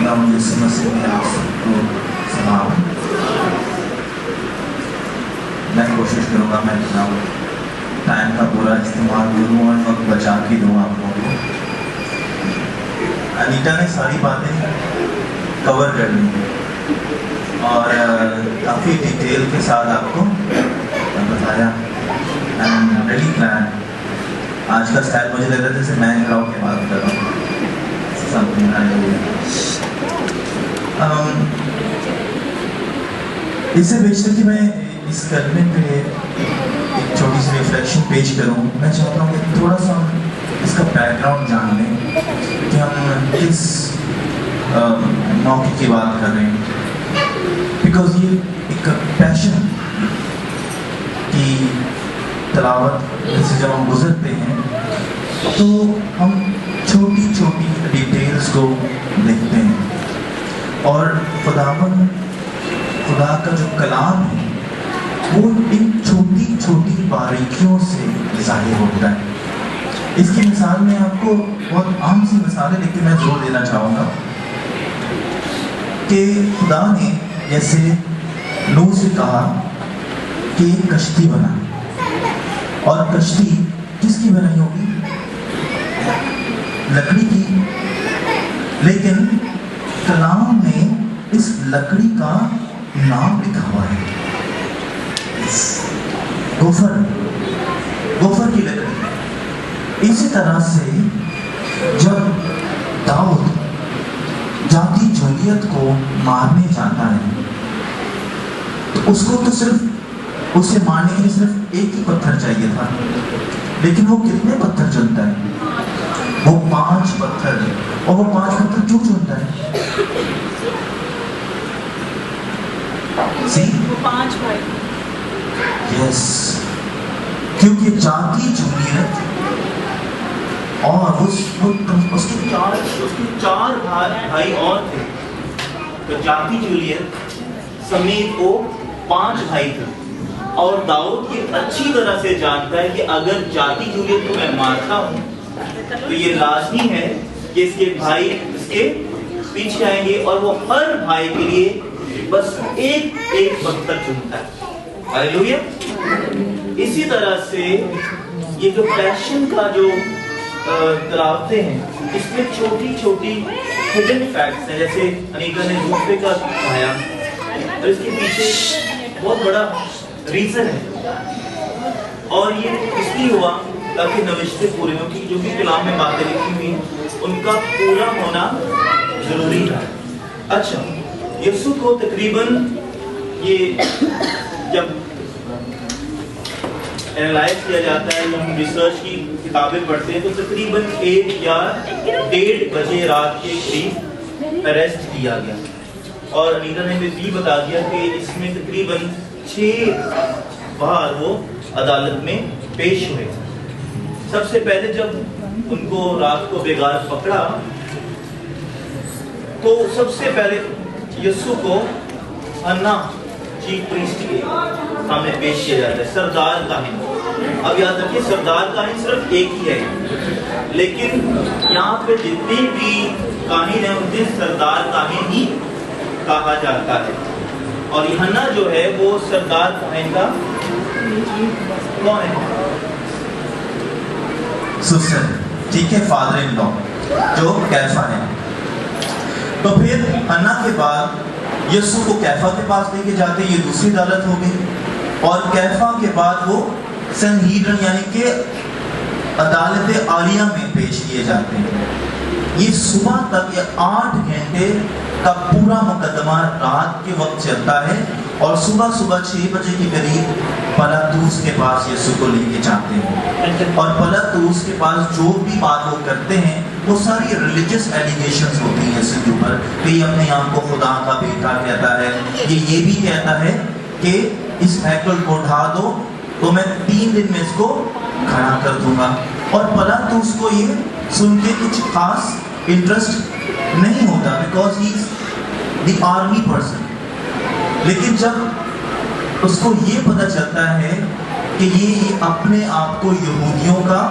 खुदावंद यीशु मसीह में आप सबको सलाम। मैं कोशिश करूँगा मैं अपना टाइम का पूरा इस्तेमाल करूँ और वक्त बचा के दूँ आप लोगों को। अनीता ने सारी बातें कवर कर ली और काफ़ी डिटेल के साथ आपको बताया। रियली प्लान आज का स्टाइल मुझे लग रहा है जैसे मैं क्राउड के बात कर रहा हूँ। इससे बेचते कि मैं इस करने पे एक छोटी सी रिफ्लेक्शन पेश करूँ, मैं चाहता हूँ कि थोड़ा सा इसका बैकग्राउंड जान लें कि हम किस मौके की बात कर रहे हैं। बिकॉज ये एक पैशन की तलावत से जब हम गुजरते हैं तो हम छोटी छोटी डिटेल्स को देखते हैं और खुदा का जो कलाम है वो इन छोटी छोटी बारीकियों से ज़ाहिर होता है। इसकी मिसाल में आपको बहुत आम सी मिसाल है, लेकिन मैं जोर देना चाहूँगा कि खुदा ने जैसे नूह से कहा कि एक कश्ती बना, और कश्ती किसकी बनाई होगी? लकड़ी की। लेकिन कलाम में इस लकड़ी का नाम लिखा हुआ है, गोफर की लकड़ी। इसी तरह से जब दाऊद जाति जूलियत को मारने जाता है तो उसको तो सिर्फ उसे मारने के लिए सिर्फ एक ही पत्थर चाहिए था, लेकिन वो कितने पत्थर चुनता है? वो 5 पत्थर। और वो 5 पत्थर क्यों चुनता है? वो 5 भाई। यस, क्योंकि जाति जूलियत और उसके 4 भाई और थे, तो जाति जूलियत समेत वो 5 भाई थे। और दाऊद ये अच्छी तरह से जानता है कि अगर जाति जूलियत को मैं मारता हूँ तो ये लाजमी है कि इसके भाई इसके पीछे आएंगे, और वो हर भाई के लिए बस एक पत्थर चुनता है। हालेलुया। इसी तरह से ये जो पैशन का जो तरावते हैं, इसमें छोटी छोटी हिडन फैक्ट्स हैं, जैसे अनीता ने दूसरे का बताया, और इसके पीछे बहुत बड़ा रीजन है। और ये इसलिए हुआ ताकि नविश्ते पूरे हों, कि जो भी कलाम में बातें लिखी हुई हैं उनका पूरा होना जरूरी है। अच्छा, यीशु को तकरीबन ये जब एनालाइज किया जाता है, जब हम रिसर्च की किताबें पढ़ते हैं, तो तकरीबन 1 या 1:30 बजे रात के करीब अरेस्ट किया गया। और अनीता ने भी बता दिया कि इसमें तकरीबन 6 बार वो अदालत में पेश हुए। सबसे पहले जब उनको रात को बेगार पकड़ा तो सबसे पहले यीशु को हन्ना चीफ प्रीस्ट के सामने पेश किया जाता है, सरदार काहिन। अब याद रखिए, सरदार काहिन सिर्फ एक ही है, लेकिन यहाँ पे जितनी भी काहिन है उन्हें सरदार काहिन ही कहा जाता है। और यूहन्ना जो है वो सरदार काहिन का कौन है? सुसर, ठीक है, फादर इन लॉ जो कैफा है। तो फिर हन्ना के बाद यीशु को कैफा के पास लेके जाते, ये दूसरी अदालत हो गई। और कैफा के बाद वो सनहीड्रन यानी कि अदालत आलिया में पेश किए जाते हैं। ये सुबह तक ये 8 घंटे का पूरा मुकदमा रात के वक्त चलता है, और सुबह 6 बजे के करीब पिलातुस के पास यीशु को लेके जाते हैं। और पिलातुस के पास जो भी बात वो करते हैं वो सारी रिलीजियस एलिगेशंस होती हैं यीशु के ऊपर, कि ये अपने आप को खुदा का बेटा कहता है, ये भी कहता है कि इस हैकल को ढा दो तो मैं 3 दिन में इसको खड़ा कर दूंगा। और पिलातुस को ये सुन के कुछ खास इंटरेस्ट नहीं होता, because he is the army person. लेकिन जब उसको ये पता चलता है कि ये अपने आप को यहूदियों का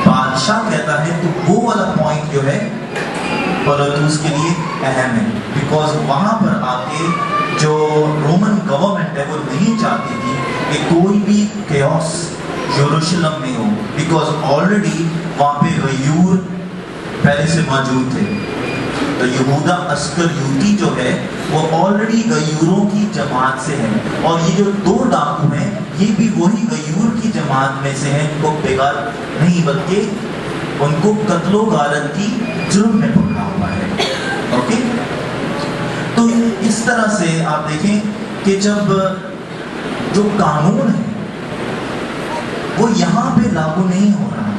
बादशाह कहता है, तो वो वाला पॉइंट जो है पिलातुस के लिए अहम है, बिकॉज वहाँ पर आके जो रोमन गवर्नमेंट है वो नहीं चाहती थी कि कोई भी chaos यरूशलेम में हो, बिकॉज ऑलरेडी वहाँ पे गयूर पहले से मौजूद थे। तो यहूदा अस्करियोती जो है वो ऑलरेडी गयूरों की जमात से है, और ये जो दो डाकू हैं ये भी वही गयूर की जमात में से हैं। इनको बेगार नहीं बल्कि उनको कत्लो गारत की जुर्म में पकड़ा हुआ है। ओके, तो इस तरह से आप देखें कि जब जो कानून है वो यहाँ पे लागू नहीं हो रहा,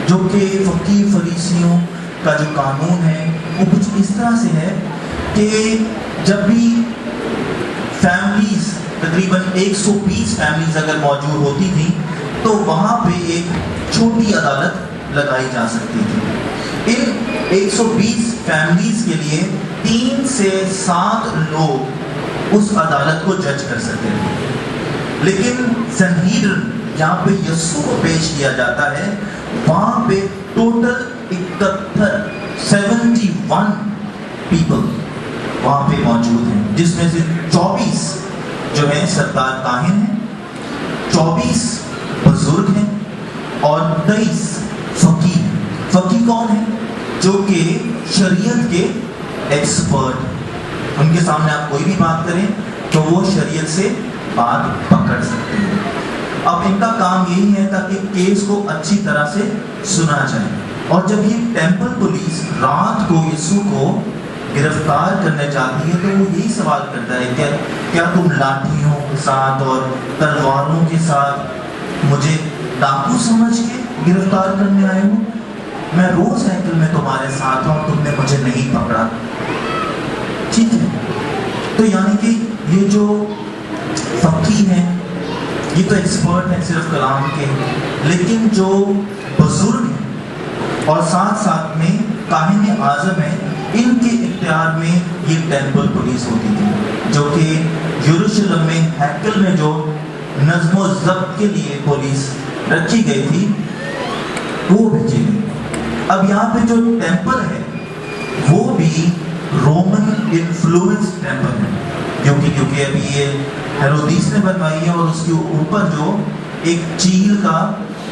जो कि फकीह फरीसियों का जो कानून है वो कुछ इस तरह से है कि जब भी फैमिलीज तकरीबन 120 फैमिलीज अगर मौजूद होती थी तो वहाँ पे एक छोटी अदालत लगाई जा सकती थी। इन 120 फैमिलीज के लिए 3 से 7 लोग उस अदालत को जज कर सकते थे। लेकिन सनहीड्रिन जहाँ पे यीशु को पेश किया जाता है वहाँ पे टोटल 71 पीपल वहाँ पे मौजूद हैं, जिसमें से 24 जो है सरदार काहिन हैं, 24 बुजुर्ग हैं और 23 फकीह। फकीह कौन है? जो कि शरीयत के एक्सपर्ट, उनके सामने आप कोई भी बात करें तो वो शरीयत से बात पकड़ सकते हैं। अब इनका काम यही है ताकि केस को अच्छी तरह से सुना जाए। और जब ये टेंपल पुलिस रात को यीशु को गिरफ्तार करने जाती है तो वो यही सवाल करता है, क्या तुम लाठियों के साथ और तलवारों के साथ मुझे डाकू समझ के गिरफ्तार करने आए हो? मैं रोज साइकिल में तुम्हारे साथ हूँ, तुमने मुझे नहीं पकड़ा। ठीक है, तो यानी कि ये जो फकीह हैं ये तो एक्सपर्ट हैं सिर्फ कलाम के, लेकिन जो बुजुर्ग हैं और साथ साथ में काहिन आज़म है, इनके इख्तियार में ये टेंपल पुलिस होती थी, जो कि यरूशलेम में हैकल में जो नज़्म व ज़ब्त के लिए पुलिस रखी गई थी वो भेजी गई। अब यहाँ पे जो टेंपल है वो भी रोमन इन्फ्लुएंस टेंपल है, क्योंकि अभी ये हेरोदिस ने बनवाई है और उसके ऊपर जो एक चील का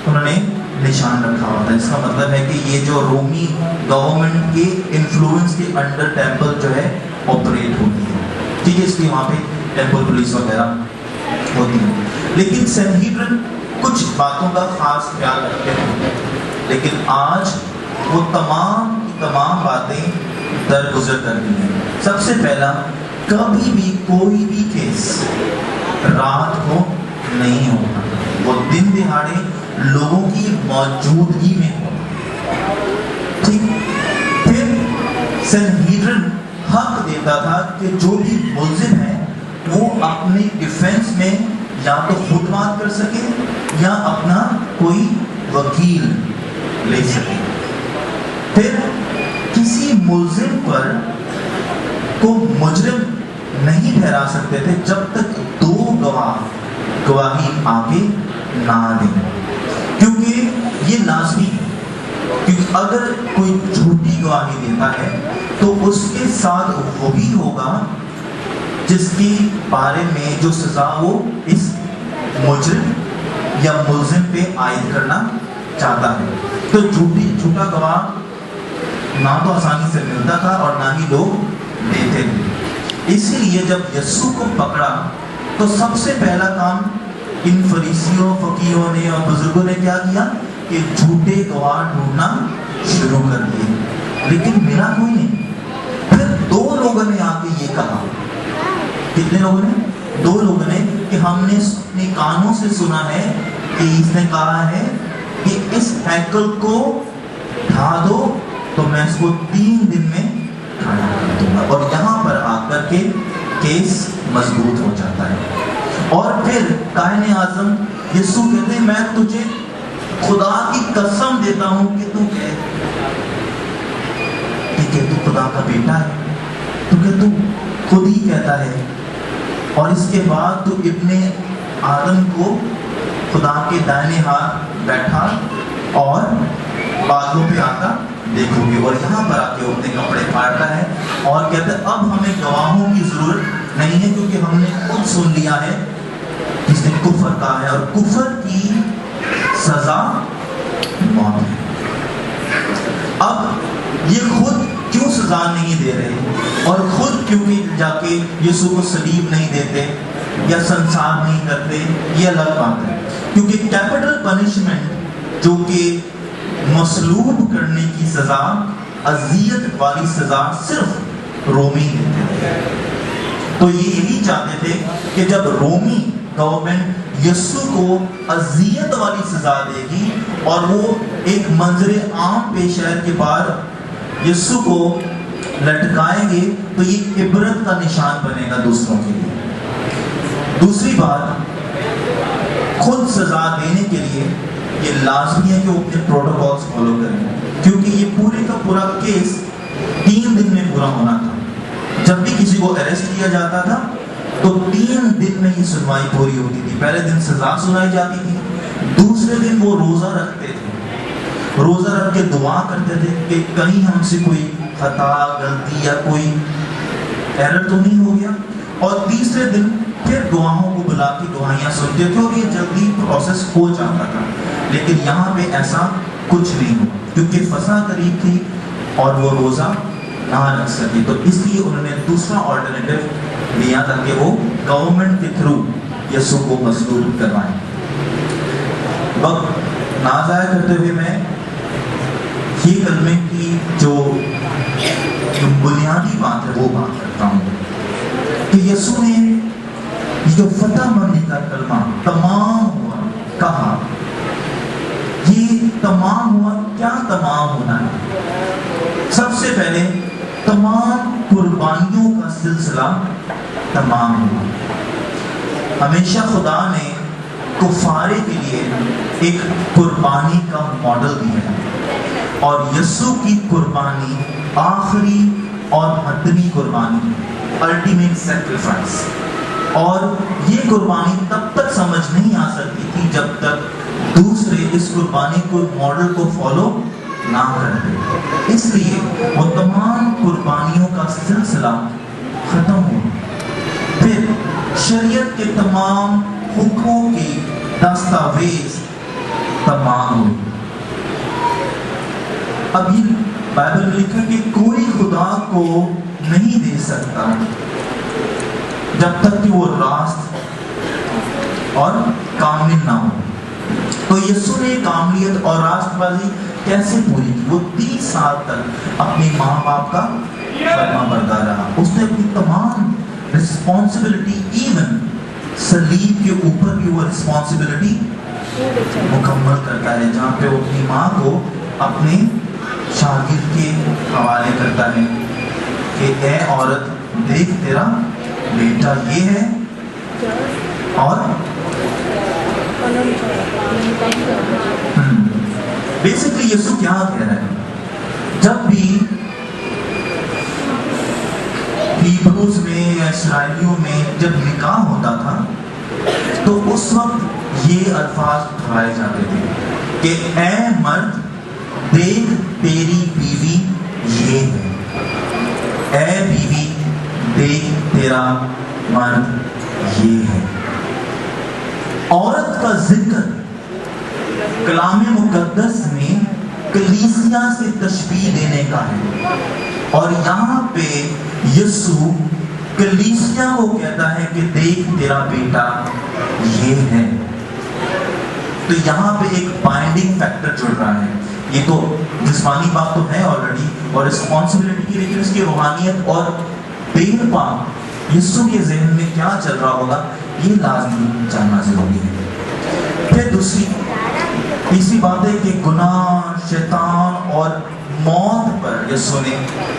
उन्होंने निशान रखा हुआ था। इसका मतलब है कि ये जो रोमी गवर्नमेंट के इन्फ्लुएंस के अंडर टेंपल जो है ऑपरेट होती है। ठीक है, इसलिए वहाँ पे टेंपल पुलिस वगैरह होती है। लेकिन सनहीड्रिन कुछ बातों का खास ख्याल रखते हैं, लेकिन आज वो तमाम बातें दरगुजर करती हैं। सबसे पहला, कभी भी कोई भी केस रात को नहीं होगा, वो दिन दिहाड़े लोगों की मौजूदगी में होगा। ठीक, फिर सनहीड्रिन हक देता था कि जो भी मुल्जिम है वो अपने डिफेंस में या तो खुद बात कर सके या अपना कोई वकील ले सके। फिर किसी मुल्जिम पर को मुजरिम नहीं ठहरा सकते थे जब तक 2 गवाह गवाही आगे ना दें, क्योंकि ये लाजमी है। क्योंकि अगर कोई झूठी गवाही देता है तो उसके साथ वो भी होगा जिसके बारे में जो सजा वो इस मुजरिम या मुल्जिम पे आयद करना चाहता है। तो झूठा गवाह ना तो आसानी से मिलता था और ना ही लोग देते थे। इसीलिए जब यीशु को पकड़ा तो सबसे पहला काम इन फरीसियों, फकीहों ने और बुजुर्गों ने क्या किया कि झूठे गवाह ढूंढना शुरू कर दिए, लेकिन मिला कोई नहीं। फिर 2 लोगों ने आके ये कहा, कितने लोगों ने? 2 लोगों ने, कि हमने अपने कानों से सुना है कि इसने कहा है कि इस हैकल को ढा दो तो मैं इसको 3 दिन में खड़ा कर दूंगा। और यहाँ पर आकर के केस मजबूत हो जाता है। और फिर काहिन आज़म यीशु कहते हैं, मैं तुझे खुदा की कसम देता हूं कि तू तू खुदा का बेटा है, तू खुद ही कहता है। और इसके बाद तू इब्ने आदम को खुदा के दाहिने हाथ बैठा और बादलों पे आता देखोगे। और यहाँ पर आके अपने कपड़े اور کہتے ہیں اب ہمیں گواہوں کی ضرورت نہیں ہے کیونکہ ہم نے خود سن لیا ہے جس نے کفر کہا ہے، اور کفر کی سزا موت ہے۔ اب یہ خود کیوں سزا نہیں دے رہے اور خود کیوں جا کے یسوع کو صلیب نہیں دیتے یا سنسار نہیں کرتے، یہ الگ بات ہے، کیونکہ کیپٹل پنشمنٹ جو کہ مصلوب کرنے کی سزا، اذیت والی سزا صرف رومی دیتے تھے۔ تو یہ یہی چاہتے تھے کہ جب رومی گورنمنٹ یسوع کو اذیت والی سزا دے گی اور وہ ایک منظر عام پیش شہر کے بعد یسوع کو لٹکائیں گے تو یہ عبرت کا نشان بنے گا دوسروں کے لیے۔ دوسری بات، خود سزا دینے کے لیے یہ لازمی ہے کہ وہ اپنے پروٹوکولز فالو کریں، کیونکہ یہ پورے کا پورا کیس 3 دن میں پورا ہونا تھا۔ جب بھی کسی کو اریسٹ کیا جاتا تھا تو 3 دن میں یہ سنوائی پوری ہوتی تھی۔ پہلے دن سزا سنائی جاتی تھی، دوسرے دن وہ روزہ رکھتے تھے، روزہ رکھ کے دعا کرتے تھے کہ کہیں ہم سے کوئی خطا، غلطی یا کوئی ایرر تو نہیں ہو گیا، اور تیسرے دن پھر گواہوں کو بلا کے گواہیاں سنتے تھے، اور یہ جلدی پروسیس ہو جاتا تھا۔ لیکن یہاں پہ ایسا کچھ نہیں ہوا کیونکہ فسح قریب تھی اور وہ روزہ نہ رکھ سکے، تو اس لیے انہوں نے دوسرا آلٹرنیٹو لیا تاکہ وہ گورنمنٹ کے تھرو یسوع کو مصلوب کروائیں۔ وقت نہ ضائع کرتے ہوئے میں یہ کلمے کی جو بنیادی بات ہے وہ بات کرتا ہوں کہ یسوع نے جو فتح مندی کا کلمہ تمام ہوا کہا، یہ تمام ہوا، کیا تمام ہونا ہے؟ سب سے پہلے تمام قربانیوں کا سلسلہ تمام ہوا۔ ہمیشہ خدا نے کفارے کے لیے ایک قربانی کا ماڈل دیا ہے، اور یسوع کی قربانی آخری اور حتمی قربانی، الٹیمیٹ سیکریفائس، اور یہ قربانی تب تک سمجھ نہیں آ سکتی تھی جب تک دوسرے اس قربانی کو ماڈل کو فالو نہ کرتے۔ اس لیے وہ تمام قربانیوں کا سلسلہ ختم ہوا، پھر شریعت کے تمام حقوق کی دستاویز تمام ہوئی۔ اب یہ بائبل میں لکھا کہ کوئی خدا کو نہیں دے سکتا جب تک کہ وہ راست اور کامل نہ ہو۔ تو یسوع نے کاملیت اور راست بازی کیسے پوری کی؟ وہ 30 سال تک اپنی ماں باپ کا فرما بردار رہا، اس نے اپنی تمام رسپانسبلٹی، ایون صلیب کے اوپر بھی وہ رسپانسبلٹی مکمل کرتا ہے، جہاں پہ وہ اپنی ماں کو اپنے شاگرد کے حوالے کرتا ہے کہ اے عورت دیکھ تیرا بیٹا یہ ہے، اور بیسکلی یسوع کیا کہہ رہا ہے؟ جب بھی ہیبروز میں یا اسرائیلیوں میں جب نکاح ہوتا تھا تو اس وقت یہ الفاظ دہرائے جاتے تھے کہ اے مرد دیکھ تیری بیوی یہ ہے، اے بیوی دیکھ تیرا مرد یہ ہے۔ عورت کا ذکر کلام مقدس میں کلیسیا سے تشبیہ دینے کا ہے، اور یہاں پہ یسوع کلیسیا کو کہتا ہے کہ دیکھ تیرا بیٹا یہ ہے۔ تو یہاں پہ ایک بائنڈنگ فیکٹر جڑ رہا ہے۔ یہ تو جسمانی بات تو ہے آلریڈی اور رسپانسبلٹی کی، لیکن اس کی روحانیت اور دیر پا یسوع کے ذہن میں کیا چل رہا ہوگا یہ لازمی جاننا ضروری ہے۔ پھر تیسری بات ہے کہ گناہ، شیطان اور موت پر یسوع نے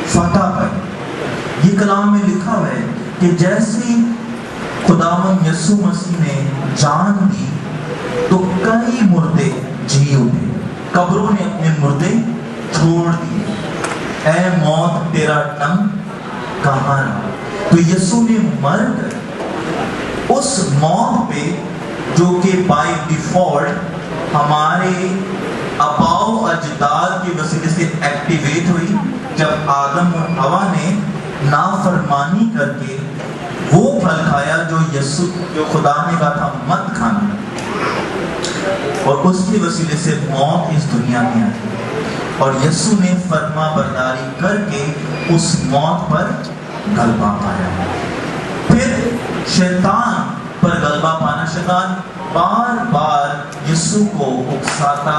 فتح پائی۔ یہ کلام میں لکھا ہوا ہے کہ جیسے خداوند یسوع مسیح نے جان دی تو کئی مردے جی اٹھے، قبروں نے اپنے مردے چھوڑ دیے۔ اے موت تیرا ٹنگ کہاں رہا؟ تو یسوع نے مر کر اس موت پہ جو کہ بائی ڈیفالٹ ہمارے آباؤ اجداد کے وسیلے سے ایکٹیویٹ ہوئی، جب آدم اور حوا نے नाफरमानी करके वो फल खाया जो खुदा ने कहा था मत खाना, और उसके वसीले से मौत इस दुनिया में आई, और यीशु ने फर्मा बरदारी करके उस मौत पर गलबा पाया। फिर शैतान पर गलबा पाना, शैतान बार बार यीशु को उकसाता,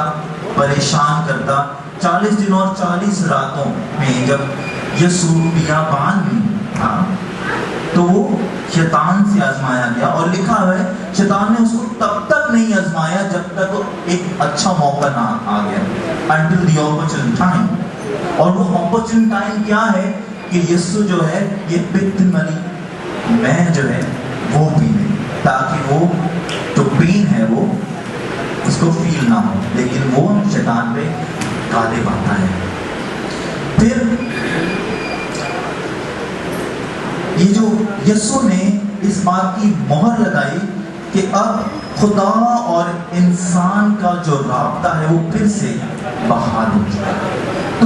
परेशान करता। 40 दिन और 40 रातों में जब यीशु बियाबान में था तो वो शैतान से आजमाया गया, और लिखा है शैतान ने उसको तब तक नहीं आजमाया जब तक एक अच्छा मौका ना आ गया, until the opportune time। और वो opportune time क्या है कि यीशु जो है ये पित्तमली मैं जो है वो पी ले, ताकि वो जो पेन है वो उसको फील ना हो, लेकिन वो शैतान पे काले पाता है। फिर ये जो यीशु ने इस बात की मोहर लगाई कि अब खुदा और इंसान का जो राब्ता है वो फिर से बहाल हो चुका है। तो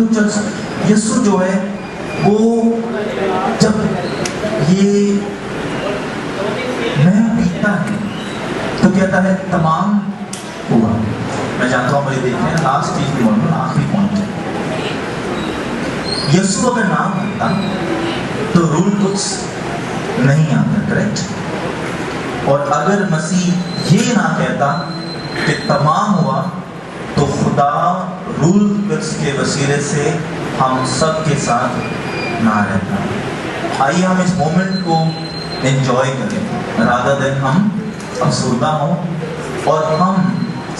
यीशु जो है वो जब ये मैं पीता है तो कहता है तमाम हुआ। मैं जानता हूँ मेरे देखें लास्ट चीज भी बोलूँ, आखिरी पॉइंट है, यीशु अगर ना होता तो रूल कुछ नहीं आता, करेक्ट। और अगर मसीह ये ना कहता कि तमाम हुआ तो खुदा रूल के वसीले से हम सब के साथ ना रहता। आइए हम इस मोमेंट को एंजॉय करें, रादर देन हम अफसरदा हों, और हम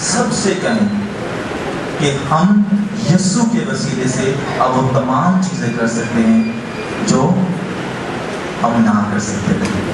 सबसे कहें कि हम यीशु के वसीले से अब वो तमाम चीज़ें कर सकते हैं जो हम ना कर सकते थे।